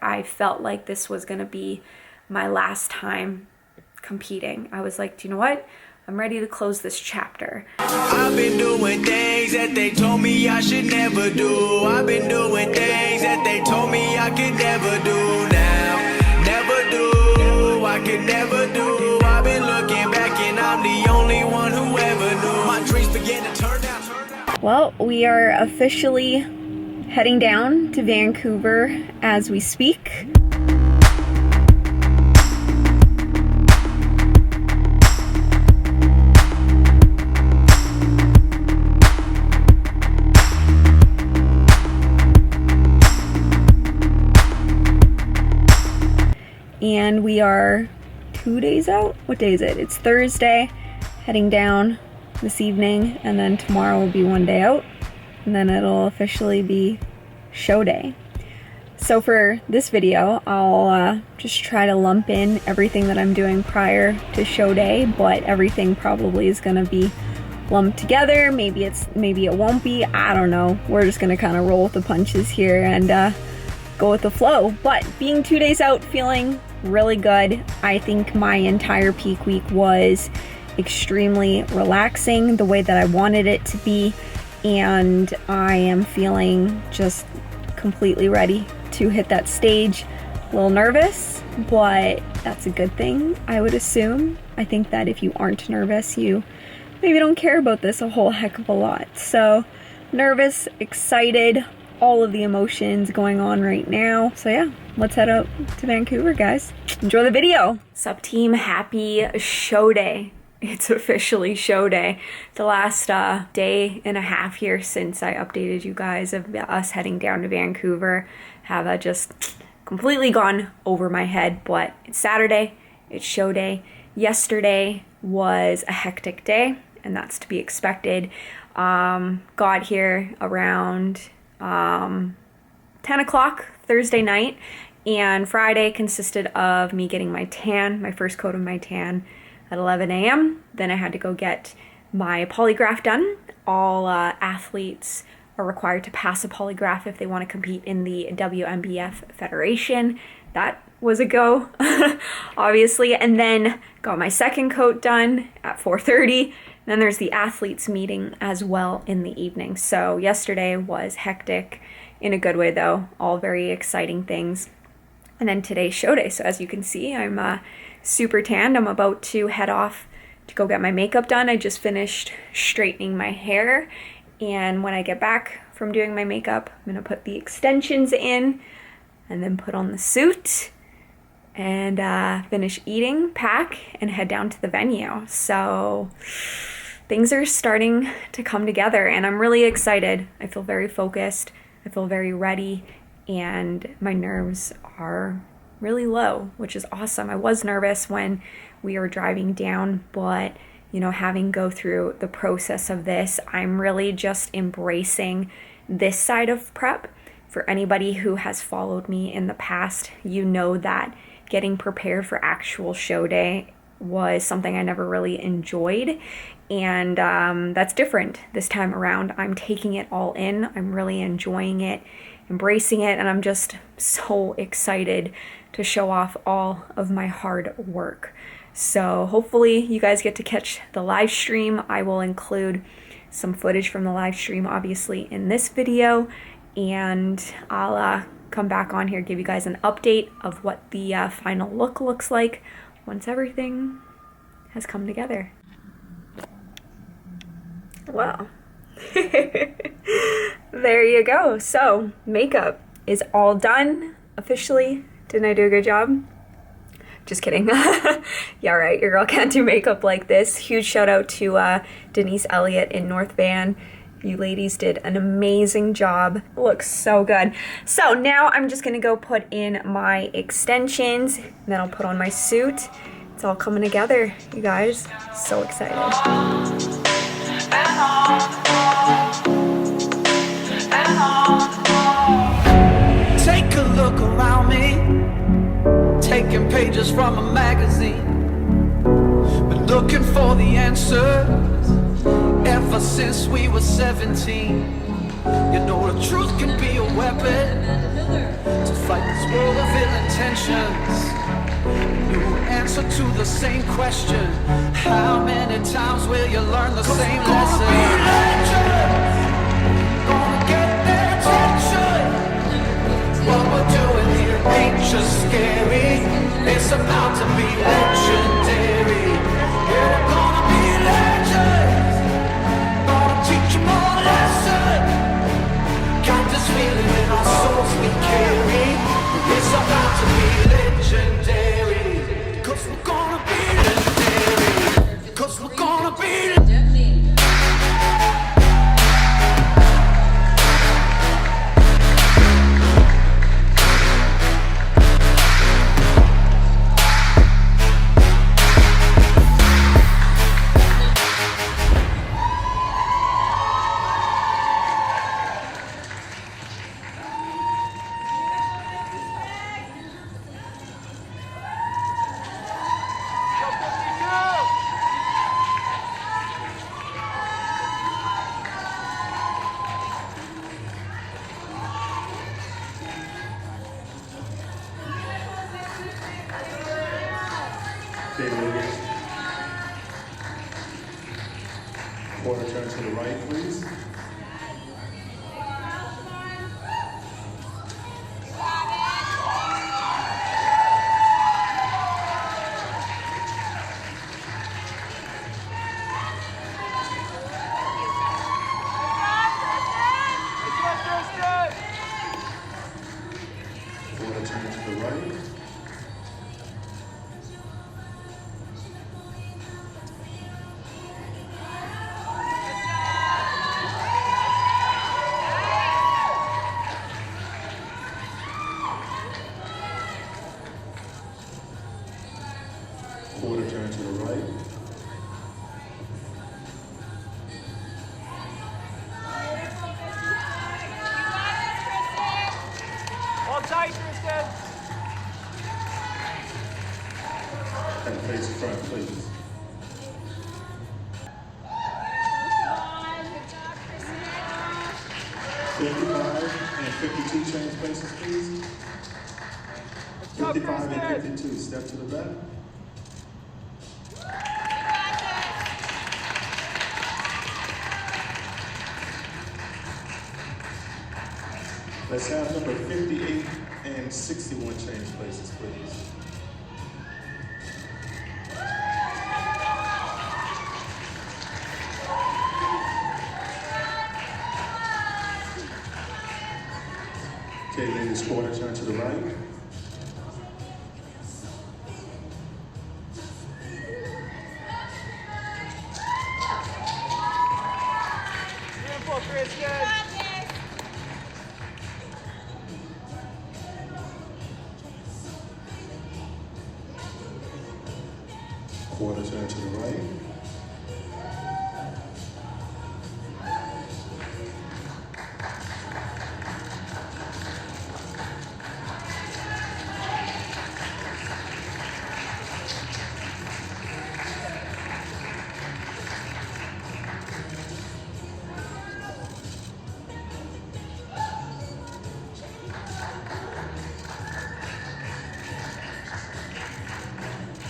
I felt like this was gonna be my last time competing. I was like, do you know what? I'm ready to close this chapter. I've been doing things that they told me I should never do. I've been doing things that they told me I could never do now. Never do, I could never do. I've been looking back and I'm the only one who ever knew. My dreams begin to turn out. Well, we are officially heading down to Vancouver as we speak. And we are 2 days out? What day is it? It's Thursday, heading down this evening, and then tomorrow will be 1 day out, and then it'll officially be show day. So for this video, I'll just try to lump in everything that I'm doing prior to show day, but everything probably is gonna be lumped together. Maybe it won't be, I don't know. We're just gonna kind of roll with the punches here and go with the flow. But being 2 days out, feeling really good. I think my entire peak week was extremely relaxing, the way that I wanted it to be, and I am feeling just completely ready to hit that stage. A little nervous, but that's a good thing, I would assume. I think that if you aren't nervous, you maybe don't care about this a whole heck of a lot. So nervous, excited, all of the emotions going on right now. So yeah, let's head out to Vancouver, guys. Enjoy the video. Sup team, happy show day. It's officially show day. The last day and a half here since I updated you guys of us heading down to Vancouver have just completely gone over my head, but it's Saturday, it's show day. Yesterday was a hectic day, and that's to be expected. Got here around 10 o'clock Thursday night, and Friday consisted of me getting my tan, my first coat of my tan at 11 a.m. Then I had to go get my polygraph done. All athletes are required to pass a polygraph if they want to compete in the WNBF Federation. That was a go, obviously. And then got my second coat done at 4:30. Then there's the athletes meeting as well in the evening. So yesterday was hectic in a good way though, all very exciting things. And then today's show day. So as you can see, I'm super tanned. I'm about to head off to go get my makeup done. I just finished straightening my hair. And when I get back from doing my makeup, I'm gonna put the extensions in and then put on the suit and finish eating, pack, and head down to the venue. So things are starting to come together and I'm really excited. I feel very focused, I feel very ready, and my nerves are really low, which is awesome. I was nervous when we were driving down, but you know, having go through the process of this, I'm really just embracing this side of prep. For anybody who has followed me in the past, you know that getting prepared for actual show day was something I never really enjoyed, and that's different this time around. I'm taking it all in. I'm really enjoying it, embracing it, and I'm just so excited to show off all of my hard work. So hopefully you guys get to catch the live stream. I will include some footage from the live stream obviously in this video, and I'll come back on here, give you guys an update of what the final look looks like once everything has come together. Well, there you go. So makeup is all done officially. Didn't I do a good job? Just kidding. Yeah, right, your girl can't do makeup like this. Huge shout out to Denise Elliott in North Van. You ladies did an amazing job. Looks so good. So now I'm just gonna go put in my extensions, and then I'll put on my suit. It's all coming together, you guys. So excited. Take a look around me, taking pages from a magazine, been looking for the answers ever since we were 17. You know the truth can be a weapon to fight this world of ill intentions. New answer to the same question. How many times will you learn the same lesson? Gonna be legends, gonna get their attention. What we're doing here ain't just scary, it's about to be legendary. Yeah, we're gonna be legends, gonna teach them all a lesson. Got this feeling in our souls we carry, it's about to be legendary. Cause we're gonna be legendary, cause we're gonna be legendary. Okay, ladies. Quarter turn to the right, please. Quarter turn to the right. Quarter turn to the right. Hold tight, Krysten. And face front, please. Good job, 55 and 52 change places, please. 55 and 52, step to the back. Let's have number 58 and 61 change places, please. Okay, ladies, quarter turn to the right. Beautiful, Krysten. Quarter turn to the right.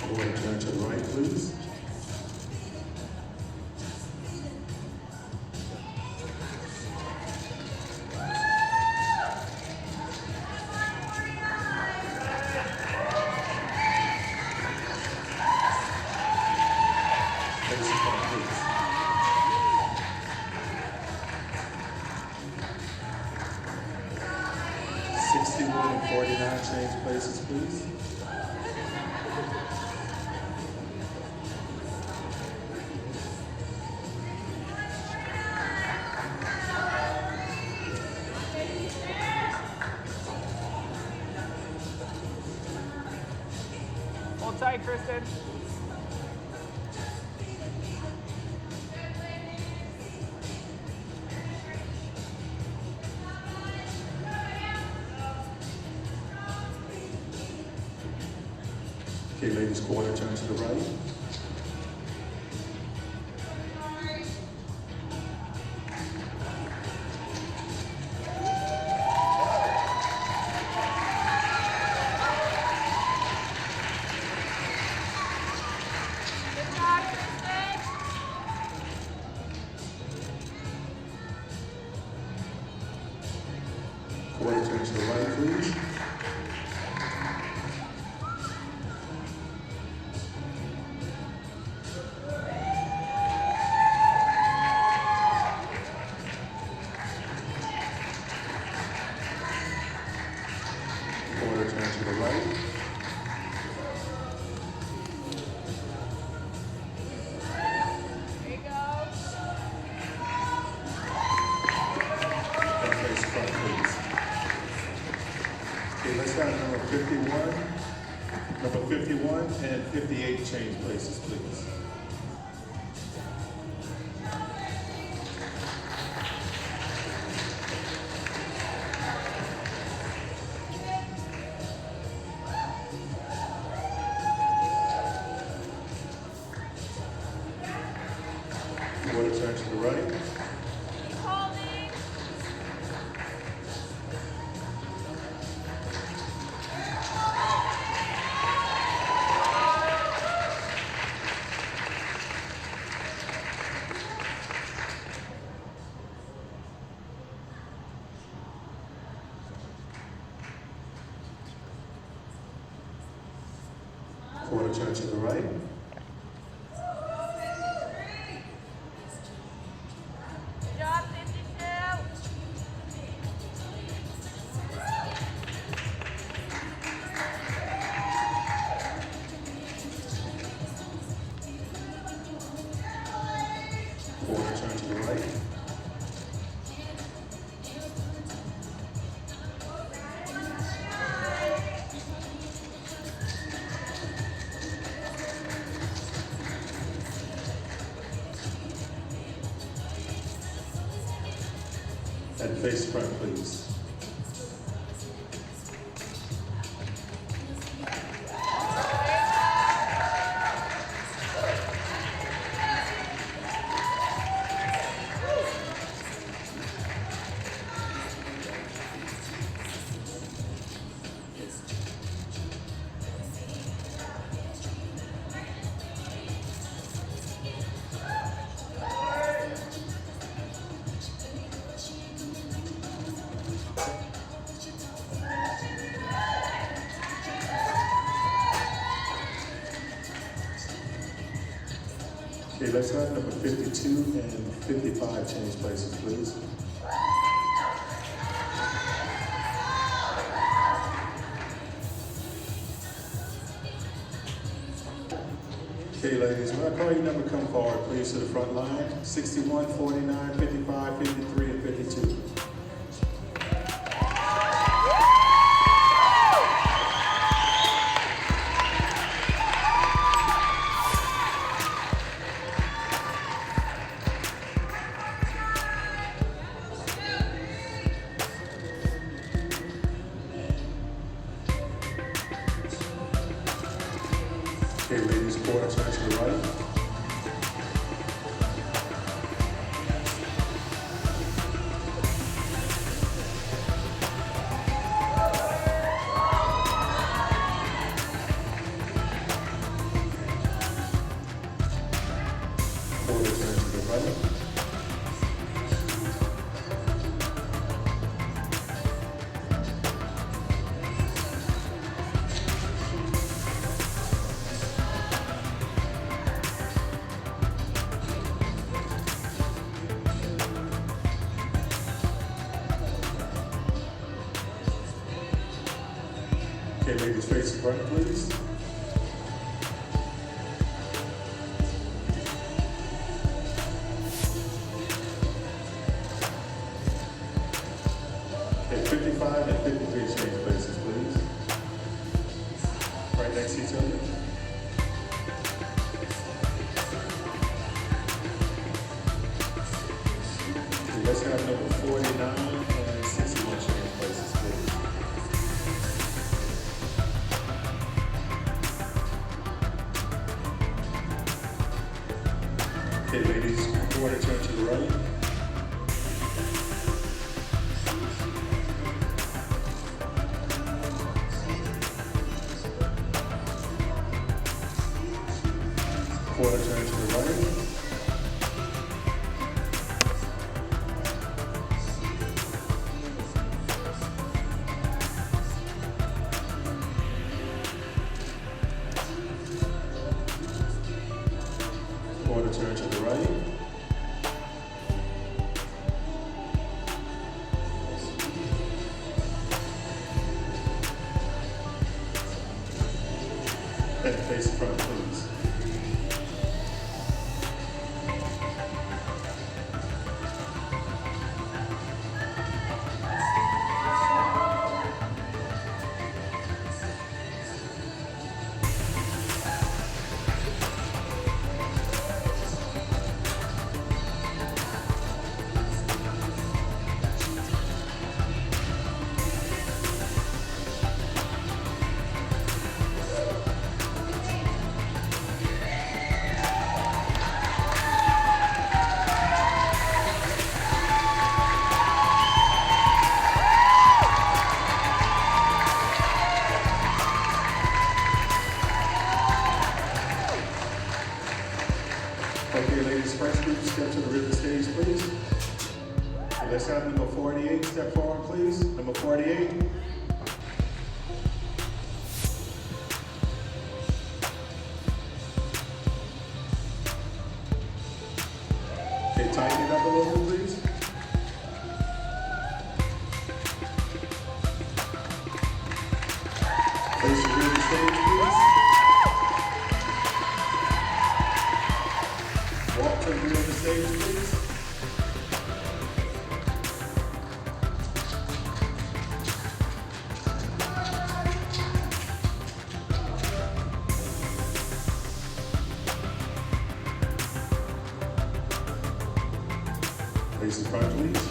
Quarter turn to the right, please. Face front, please. $61 and $49 change places, please. Hold tight, Krysten. Okay, ladies, quarter turn to the right. number 51 and 58 change places, please. Quarter turn to the right. Quarter turn to the right. Quarter turn to the right. And face front, please. Okay, let's have number 52 and 55 change places, please. Okay, ladies, when I call your number, come forward, please, to the front line. 61, 49, 55, 53, and 52. Okay, ladies, quarter turn to the right. Quarter turn to the right. Okay, ladies, face the front, please. Okay, 55 and 53 change places, please. Right next to each other. Okay, let's have number 49 and 61 change places, please. Okay, ladies, quarter turn to the right. Quarter turn to the right. Quarter turn to the right. And face front, please. Express group, step to the rear of the stage, please. Okay, let's have number 48 step forward, please. Number 48. Okay, tighten it up a little bit, please. Face the rear of the stage, please. Walk to the rear of the stage, please. Face the front, please.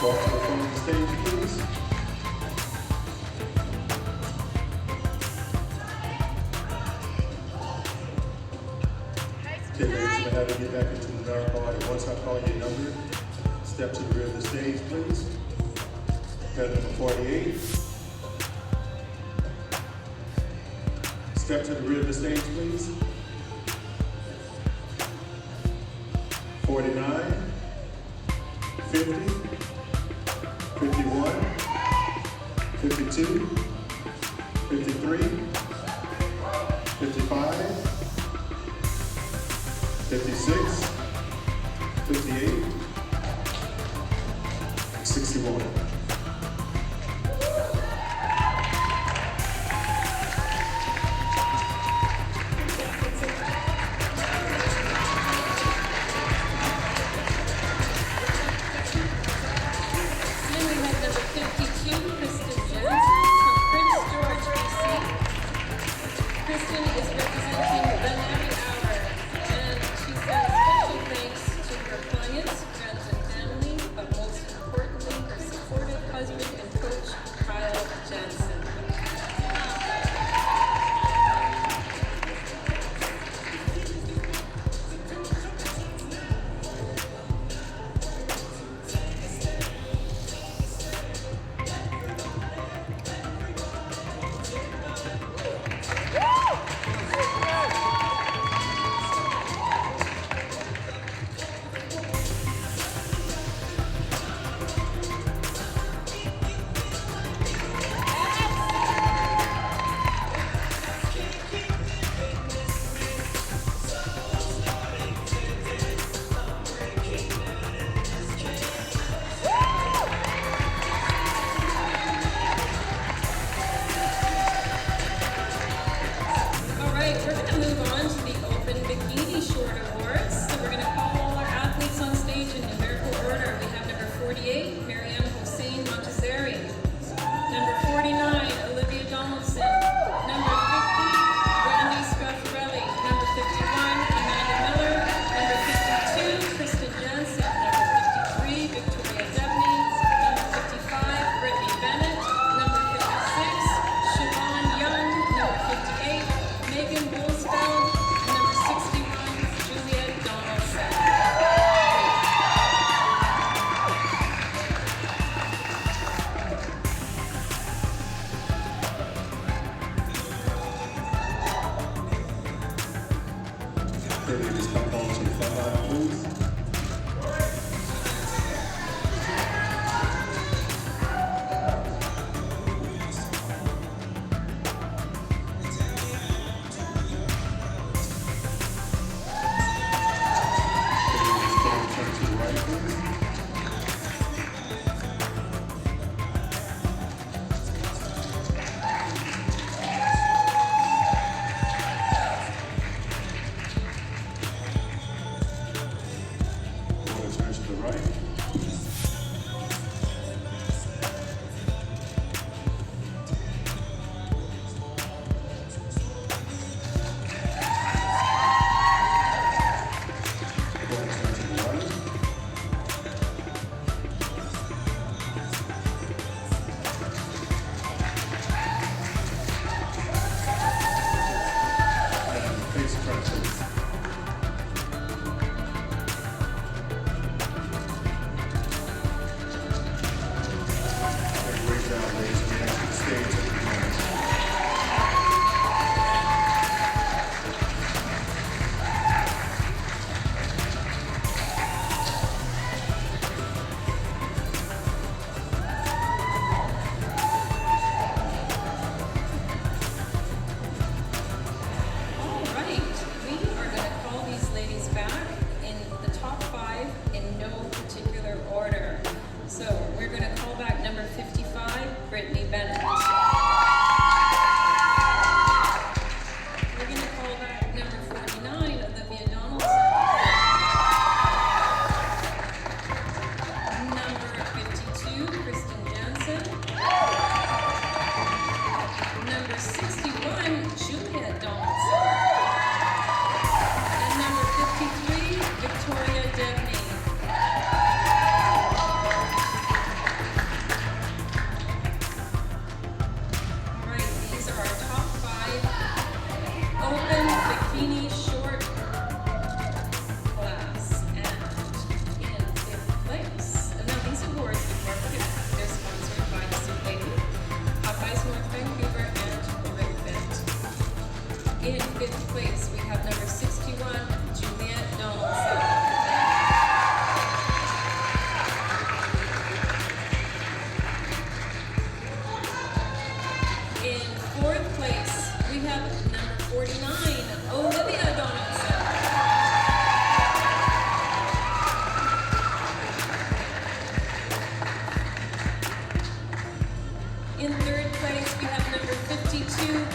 Walk to the front of the stage, please. Okay, ladies, we're gonna have to get back into the dark body. Once I call your number, step to the rear of the stage, please. Head number 48. Step to the rear of the stage, please. 49, 50, 51, 52, 53, 55, 56, 58, 61. Krysten is representing THENATTYHOUR, and she says special thanks to her clients, friends, and family, but most importantly, her supporters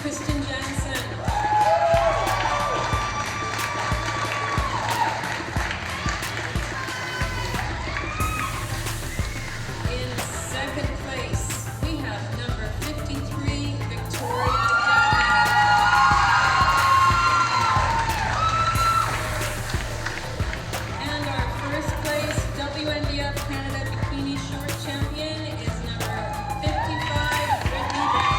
krystenjanzen. In second place, we have number 53, Victoria Jackman. And our first place WNBF Canada Bikini Short Champion is number 55, Brittany Beck.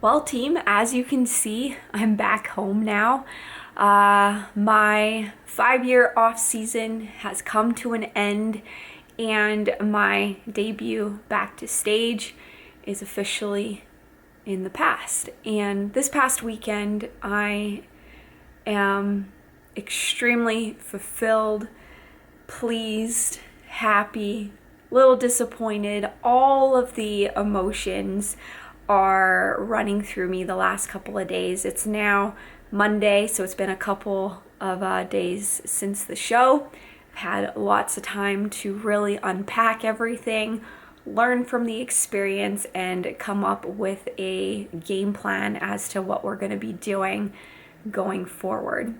Well, team, as you can see, I'm back home now. My 5-year off season has come to an end, and my debut back to stage is officially in the past. And this past weekend, I am extremely fulfilled, pleased, happy, a little disappointed. All of the emotions are running through me the last couple of days. It's now Monday, so it's been a couple of days since the show. I've had lots of time to really unpack everything, learn from the experience, and come up with a game plan as to what we're going to be doing going forward.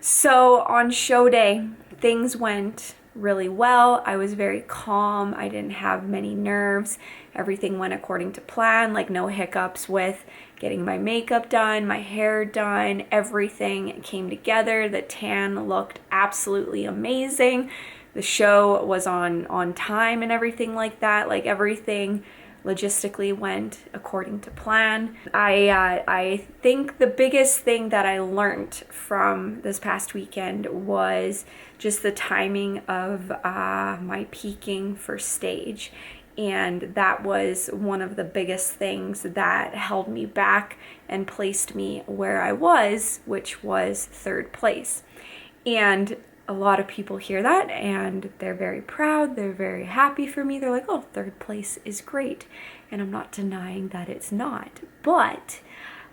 So on show day, things went really well. I was very calm. I didn't have many nerves. Everything went according to plan, like no hiccups with getting my makeup done, my hair done. Everything came together. The tan looked absolutely amazing. The show was on time and everything like that. Like everything logistically went according to plan. I think the biggest thing that I learned from this past weekend was just the timing of my peaking for stage. And that was one of the biggest things that held me back and placed me where I was, which was third place. And a lot of people hear that and they're very proud, they're very happy for me. They're like, oh, third place is great. And I'm not denying that it's not. But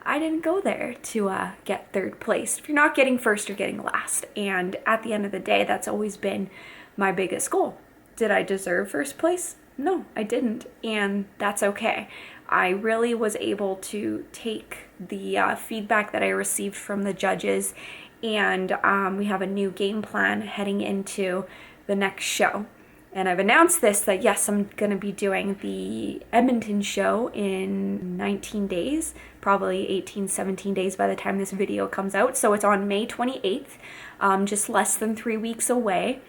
I didn't go there to get third place. If you're not getting first, you're getting last. And at the end of the day, that's always been my biggest goal. Did I deserve first place? No, I didn't. And that's okay. I really was able to take the feedback that I received from the judges, and we have a new game plan heading into the next show. And I've announced this, that yes, I'm going to be doing the Edmonton show in 19 days, probably 18, 17 days by the time this video comes out. So it's on May 28th, just less than 3 weeks away.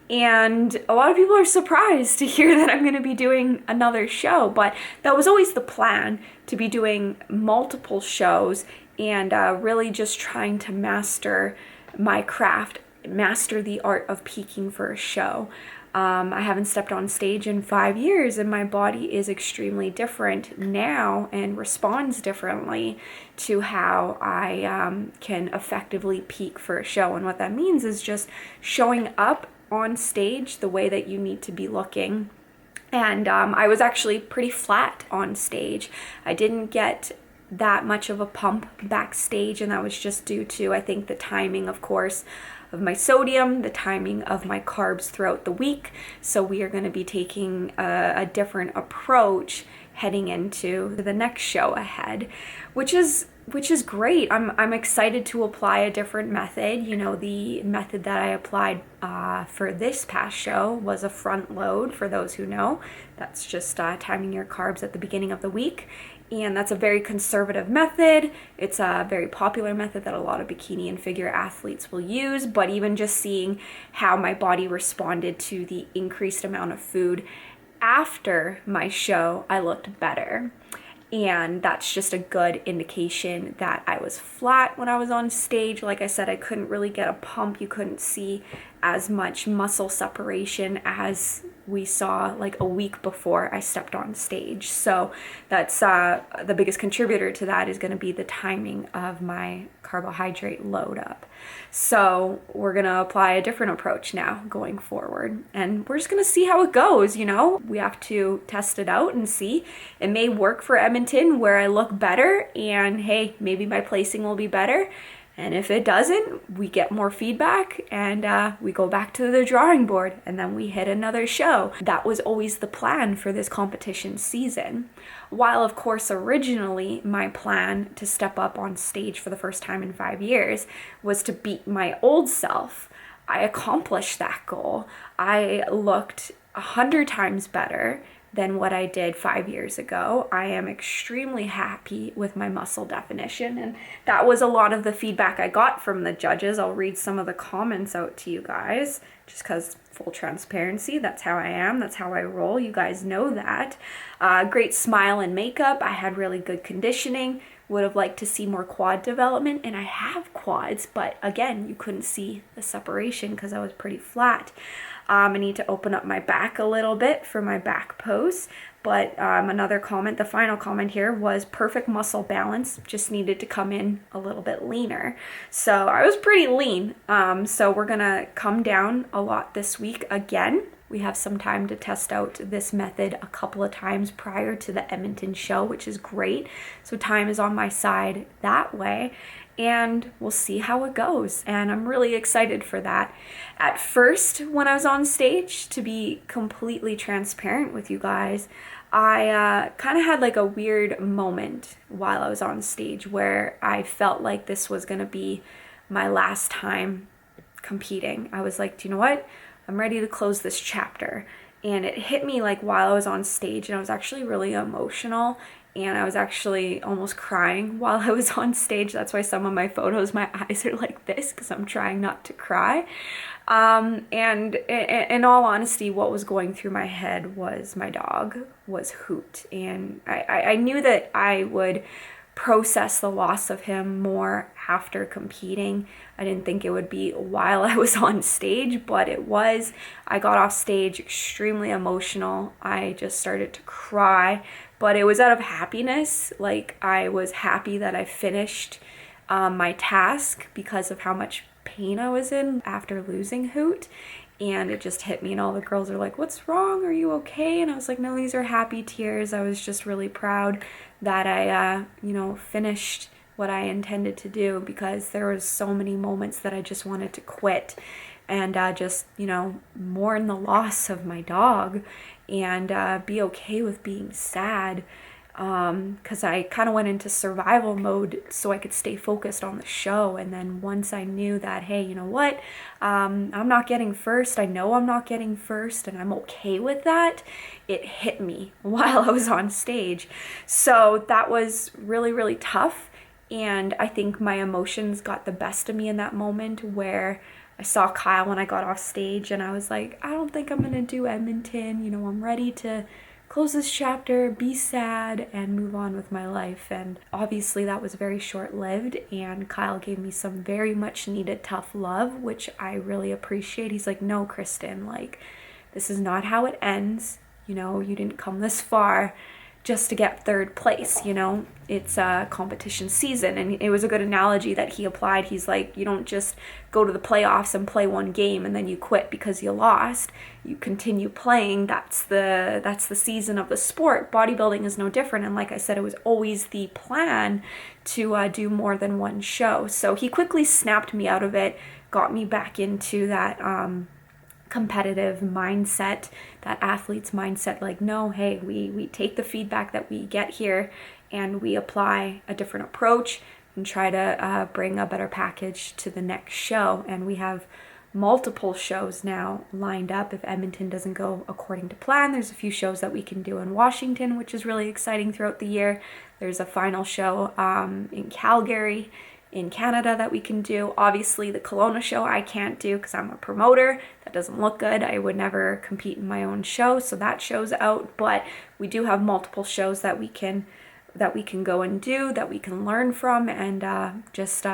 And a lot of people are surprised to hear that I'm going to be doing another show, but that was always the plan, to be doing multiple shows and really just trying to master my craft, master the art of peaking for a show. I haven't stepped on stage in 5 years, and my body is extremely different now and responds differently to how I can effectively peak for a show. And what that means is just showing up on stage the way that you need to be looking. And I was actually pretty flat on stage. I didn't get that much of a pump backstage, and that was just due to, I think, the timing, of course, of my sodium, the timing of my carbs throughout the week. So we are going to be taking a different approach heading into the next show ahead, which is great. I'm excited to apply a different method. You know, the method that I applied for this past show was a front load, for those who know. That's just timing your carbs at the beginning of the week. And that's a very conservative method. It's a very popular method that a lot of bikini and figure athletes will use, but even just seeing how my body responded to the increased amount of food after my show, I looked better. And that's just a good indication that I was flat when I was on stage. Like I said, I couldn't really get a pump. You couldn't see as much muscle separation as we saw like a week before I stepped on stage. So that's the biggest contributor to that is going to be the timing of my carbohydrate load up. So we're going to apply a different approach now going forward, and we're just going to see how it goes. You know, we have to test it out and see. It may work for Edmonton where I look better, and hey, maybe my placing will be better. And if it doesn't, we get more feedback and we go back to the drawing board, and then we hit another show. That was always the plan for this competition season. While of course originally my plan to step up on stage for the first time in 5 years was to beat my old self, I accomplished that goal. I looked 100 times better than what I did 5 years ago. I am extremely happy with my muscle definition, and that was a lot of the feedback I got from the judges. I'll read some of the comments out to you guys, just because full transparency, that's how I am, that's how I roll. You guys know that. Great smile and makeup. I had really good conditioning. Would have liked to see more quad development, and I have quads, but again, you couldn't see the separation because I was pretty flat. I need to open up my back a little bit for my back pose. But another comment, the final comment here, was perfect muscle balance, just needed to come in a little bit leaner. So I was pretty lean. So we're gonna come down a lot this week again. We have some time to test out this method a couple of times prior to the Edmonton show, which is great. So time is on my side that way, and we'll see how it goes. And I'm really excited for that. At first, when I was on stage, to be completely transparent with you guys, I kind of had like a weird moment while I was on stage where I felt like this was going to be my last time competing. I was like, do you know what? I'm ready to close this chapter. And it hit me like while I was on stage, and I was actually really emotional, and I was actually almost crying while I was on stage. That's why some of my photos, my eyes are like this, because I'm trying not to cry. And in all honesty, what was going through my head was my dog was Hoot. And I knew that I would process the loss of him more after competing. I didn't think it would be while I was on stage, but it was. I got off stage extremely emotional. I just started to cry, but it was out of happiness. Like, I was happy that I finished my task because of how much pain I was in after losing Hoot. And it just hit me, and all the girls are like, what's wrong? Are you okay? And I was like, no, these are happy tears. I was just really proud that I, finished what I intended to do, because there was so many moments that I just wanted to quit and just, mourn the loss of my dog and be okay with being sad. Because I kind of went into survival mode so I could stay focused on the show. And then once I knew that, hey, you know what, I'm not getting first, I know I'm not getting first, and I'm okay with that, it hit me while I was on stage. So that was really, really tough. And I think my emotions got the best of me in that moment, where I saw Kyle when I got off stage, and I was like, I don't think I'm going to do Edmonton. I'm ready to close this chapter, be sad, and move on with my life. And obviously that was very short-lived, and Kyle gave me some very much needed tough love, which I really appreciate. He's like, no, Krysten, like, this is not how it ends. You didn't come this far just to get third place. It's a competition season. And it was a good analogy that he applied. He's like, you don't just go to the playoffs and play one game and then you quit because you lost. You continue playing. That's the season of the sport. Bodybuilding is no different. And like I said, it was always the plan to do more than one show. So he quickly snapped me out of it, got me back into that competitive mindset, that athlete's mindset, like, no, hey, we take the feedback that we get here and we apply a different approach and try to bring a better package to the next show. And we have multiple shows now lined up. If Edmonton doesn't go according to plan, there's a few shows that we can do in Washington, which is really exciting throughout the year. There's a final show in Calgary in Canada that we can do. Obviously the Kelowna show I can't do because I'm a promoter. That doesn't look good. I would never compete in my own show, so that show's out. But we do have multiple shows that we can go and do, that we can learn from, and just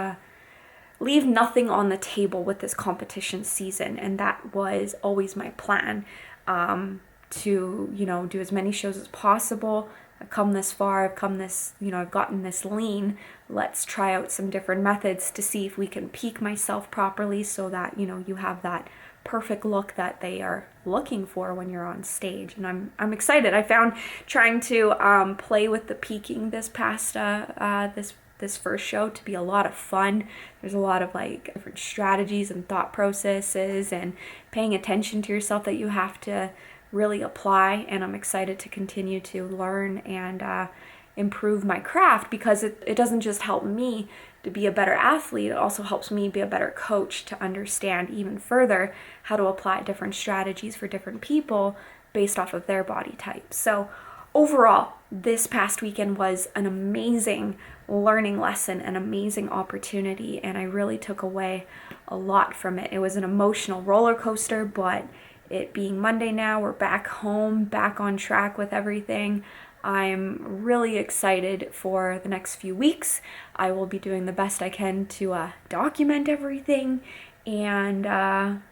leave nothing on the table with this competition season. And that was always my plan, to, you know, do as many shows as possible. I've come this far, I've come this, you know, I've gotten this lean. Let's try out some different methods to see if we can peak myself properly so that, you know, you have that perfect look that they are looking for when you're on stage. And I'm excited. I found trying to play with the peaking this past this first show to be a lot of fun. There's a lot of like different strategies and thought processes and paying attention to yourself that you have to really apply, and I'm excited to continue to learn and improve my craft, because it doesn't just help me to be a better athlete, it also helps me be a better coach to understand even further how to apply different strategies for different people based off of their body type. So overall, this past weekend was an amazing learning lesson, an amazing opportunity, and I really took away a lot from it. It was an emotional roller coaster, but it being Monday now, we're back home, back on track with everything. I'm really excited for the next few weeks. I will be doing the best I can to document everything, and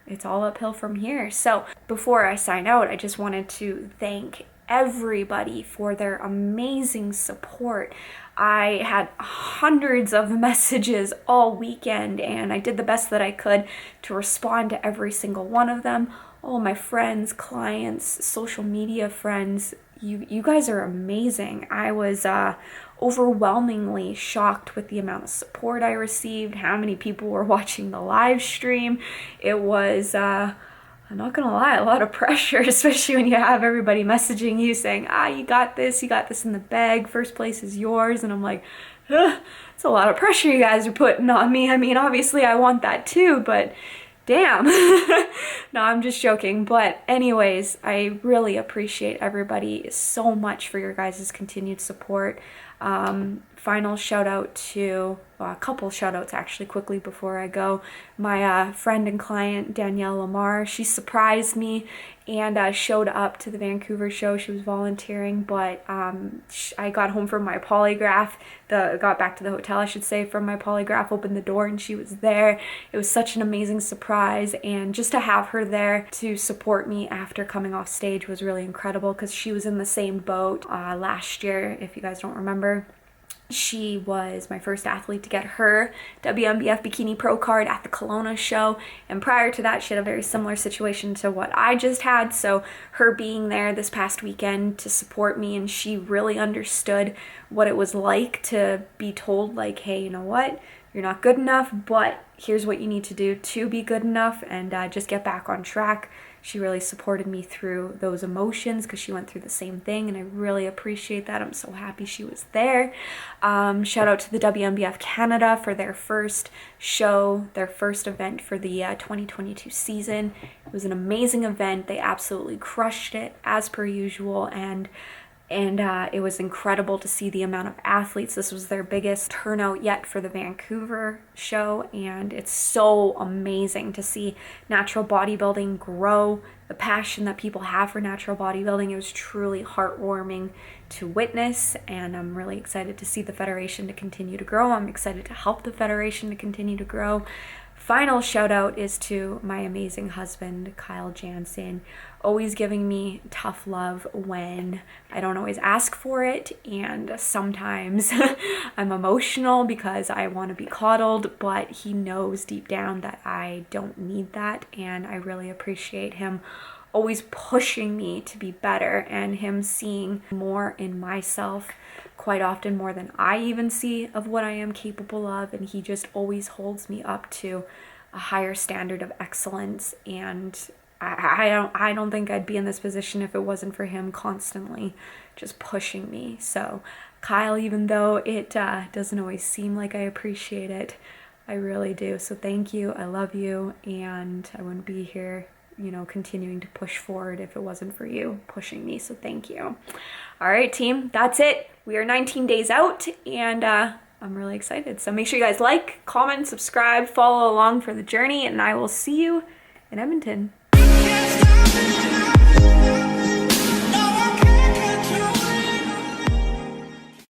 it's all uphill from here. So before I sign out, I just wanted to thank everybody for their amazing support. I had hundreds of messages all weekend, and I did the best that I could to respond to every single one of them. All my friends, clients, social media friends, you guys are amazing. I was overwhelmingly shocked with the amount of support I received, how many people were watching the live stream. It was, I'm not gonna lie, a lot of pressure, especially when you have everybody messaging you saying, you got this in the bag, first place is yours. And I'm like, it's a lot of pressure you guys are putting on me. I mean, obviously I want that too, but damn. No, I'm just joking. But anyways, I really appreciate everybody so much for your guys' continued support. Final shout out to, well, a couple shout outs actually quickly before I go. My friend and client Danielle Lamar, she surprised me and showed up to the Vancouver show. She was volunteering, but I got home from my polygraph, got back to the hotel, I should say, from my polygraph, opened the door and she was there. It was such an amazing surprise, and just to have her there to support me after coming off stage was really incredible, because she was in the same boat last year, if you guys don't remember. She was my first athlete to get her WNBF Bikini Pro card at the Kelowna show, and prior to that she had a very similar situation to what I just had. So her being there this past weekend to support me, and she really understood what it was like to be told, like, hey, you know what, you're not good enough, but here's what you need to do to be good enough, and just get back on track. She really supported me through those emotions because she went through the same thing, and I really appreciate that. I'm so happy she was there. Shout out to the WNBF Canada for their first show, their first event for the 2022 season. It was an amazing event. They absolutely crushed it as per usual, and it was incredible to see the amount of athletes. This was their biggest turnout yet for the Vancouver show, and it's so amazing to see natural bodybuilding grow, the passion that people have for natural bodybuilding. It was truly heartwarming to witness, and I'm really excited to see the federation to continue to grow. I'm excited to help the federation to continue to grow. Final shout out is to my amazing husband, Kyle Jansen, always giving me tough love when I don't always ask for it, and sometimes I'm emotional because I want to be coddled, but he knows deep down that I don't need that, and I really appreciate him always pushing me to be better, and him seeing more in myself, quite often more than I even see of what I am capable of, and he just always holds me up to a higher standard of excellence, and I don't think I'd be in this position if it wasn't for him constantly just pushing me. So Kyle, even though it doesn't always seem like I appreciate it, I really do. So thank you. I love you, and I wouldn't be here, you know, continuing to push forward if it wasn't for you pushing me. So thank you. All right, team, that's it. We are 19 days out, and I'm really excited. So make sure you guys like, comment, subscribe, follow along for the journey, and I will see you in Edmonton. Yes.